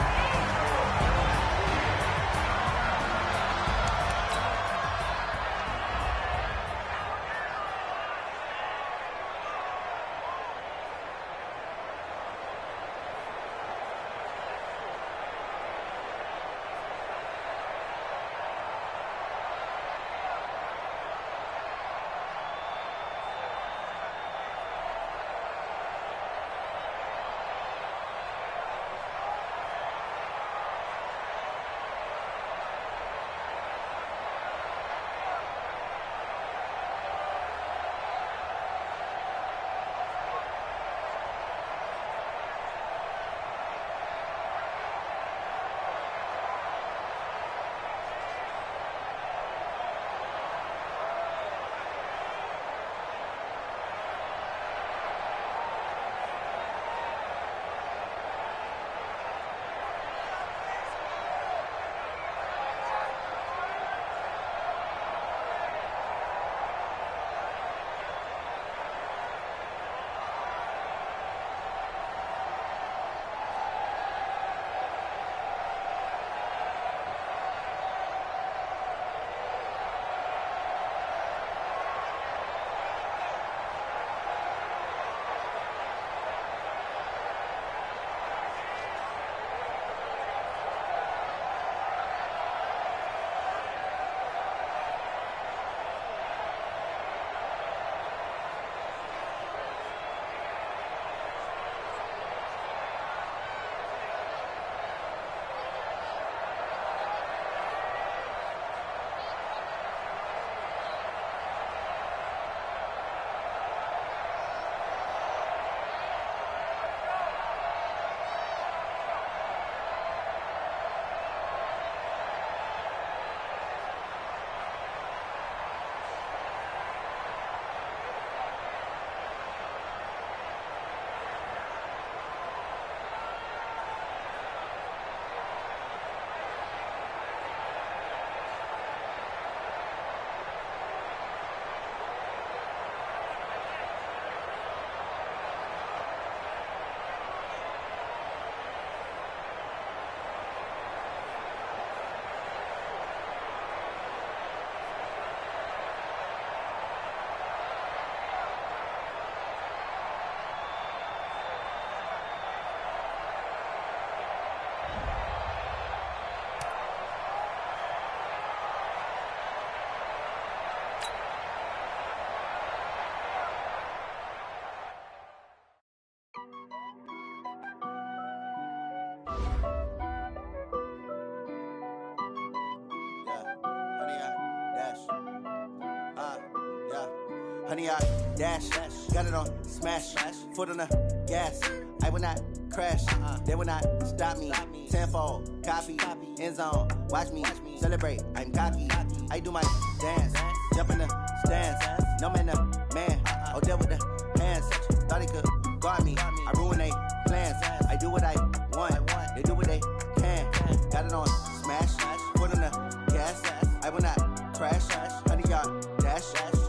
honey, I dash. Got it on smash, foot on the gas. I will not crash, they will not stop me. Tenfold, copy, end zone, watch me celebrate. I'm cocky, I do my dance, jump in the stands. No man, man, oh there with the hands. Thought he could guard me, I ruin they plans. I do what I want, they do what they can. Got it on smash, foot on the gas. I will not crash, honey, y'all dash,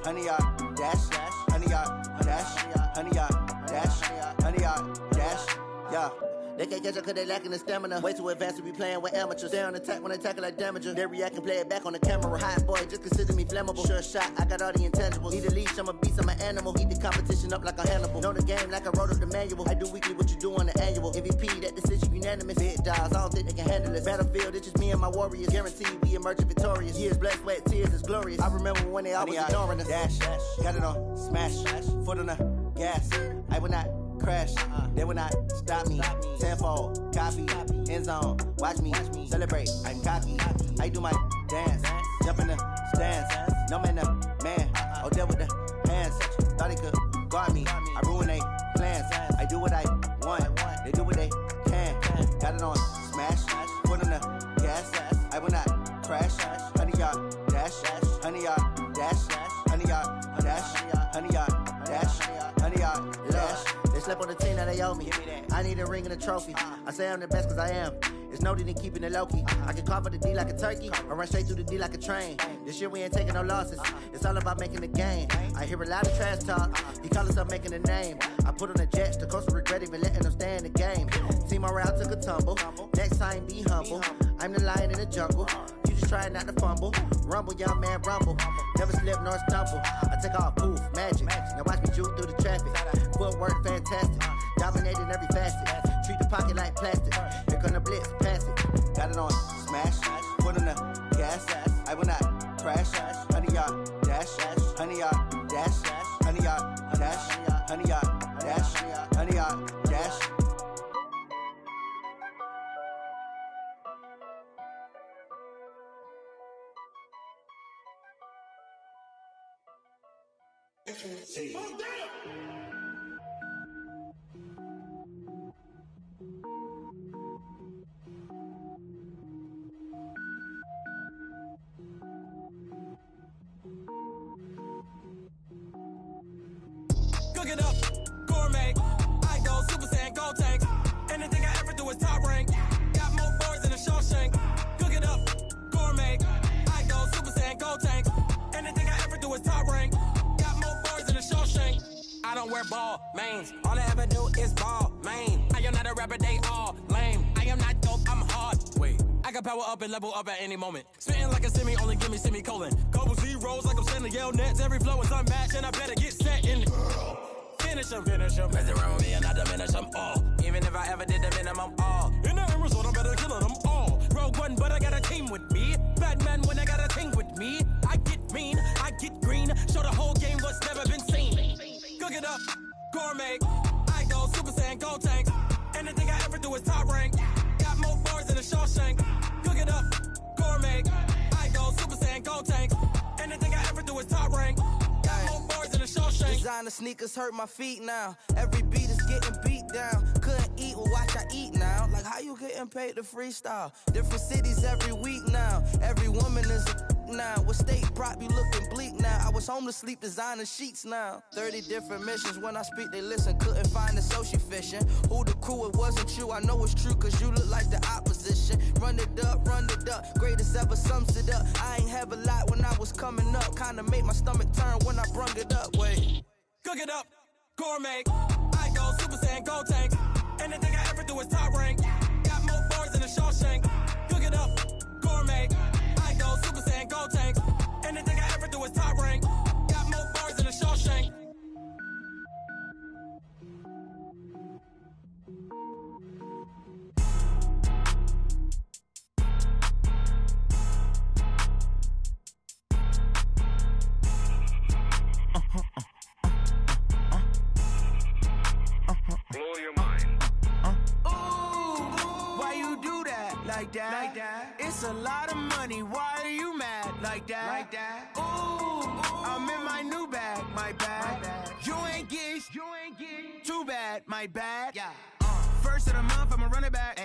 honey, y'all dash, honey, y'all dash, honey, y'all dash, honey, y'all dash, yeah. They can't catch up cause they lacking the stamina. Way too advanced to be playing with amateurs. They on attack when they tackle like damager. They react and play it back on the camera. Hot boy, just consider me flammable. Sure shot, I got all the intangibles. Need a leash, I'm a beast, I'm an animal. Eat the competition up like a Hannibal. Know the game like I wrote up the manual. I do weekly what you do on the annual. MVP, that decision unanimous. Big dogs, I don't think they can handle it. Battlefield, it's just me and my warriors. Guaranteed we emerge victorious. Years, blood, sweat, tears, it's glorious. I remember when they always ignoring us. Dash, got it on smash, foot on the gas. I will not crash, they will not stop me. Tenfold, copy, end zone, watch me celebrate. I'm cocky, I do my dance, jump in the stands. No man, man, oh there with the hands. Thought he could guard me, I ruin they plans. I do what I want, they do what they can. Got it on smash, foot on the gas. I will not crash, honey, y'all dash, honey, y'all dash, honey, y'all dash, honey, y'all dash, honey, y'all dash. They slept on the team that they owe me. I need a ring and a trophy. I say I'm the best cause I am. It's no need in keeping it low-key. I can carve the D like a turkey or run straight through the D like a train. This year we ain't taking no losses. It's all about making the game. I hear a lot of trash talk. He call himself making a name. I put on the Jets. The coach will regret even letting them stay in the game. Team morale took a tumble. Next time be humble. I'm the lion in the jungle. You just try not to fumble. Rumble, young man, rumble. Never slip nor stumble. I take off, poof, magic. Now watch me juke through the traffic. Footwork fantastic. Dominating every facet. Treat the pocket like plastic. Here come the blitz, pass it. Got it on smash. Foot on the gas. I will not crash. Honey, y'all dash. Honey, y'all dash. Honey, y'all dash. Honey, y'all dash. Honey, y'all dash. Cook it up, gourmet. I go Super Saiyan, gold tank. Anything I ever do is top rank. Got more boards than a Shawshank. Cook it up, gourmet. I go Super Saiyan, gold tank. Anything I ever do is top rank. Got more boards than a Shawshank. I don't wear ball mains. All I ever do is ball main. I am not a rapper, they all lame. I am not dope, I'm hard. Wait, I can power up and level up at any moment. Spitting like a semi, only give me semicolon. Couple zeros like I'm sending yell nets. Every flow is unmatched and I better get set in. Finish them. Mess around with me and I diminish them all. Even if I ever did the minimum all. In the end result, I'm better killing them all. Rogue One, but I got a team with me. Batman when I got a team with me. I get mean, I get green. Show the whole game what's never been seen. Cook it up, gourmet. I go Super Saiyan, gold tank. Anything I ever do is top rank. Got more bars than a Shawshank. Cook it up, gourmet. I go Super Saiyan, gold tank. Anything I ever do is top rank. Got more bars than a Shawshank. Designer sneakers hurt my feet now. Every beat is getting beat down. Couldn't eat, well watch I eat now. Like how you getting paid to freestyle? Different cities every week now. Every woman is a now. What state prop you looking bleak now? I was homeless, sleep designer sheets now. 30 different missions. When I speak, they listen. Couldn't find the social fishing. Who the crew? It wasn't you. I know it's true, cause you look like the opposition. Run it up. Greatest ever sums it up. I ain't have a lot when I was coming up. Kinda made my stomach turn when I brung it up. Wait. Cook it up, gourmet. I go Super Saiyan, gold tank. Anything I ever do is top rank. Got more bars than a Shawshank. Cook it up, gourmet. I go Super Saiyan, gold tank. Anything I ever do is top rank. Got more bars than a Shawshank. Blow your mind. Why you do that? Like that? It's a lot of money. Why are you mad? Like that? Ooh, I'm in my new bag, my bag. ain't getting too bad, my bad. Yeah. First of the month, I'ma run it back.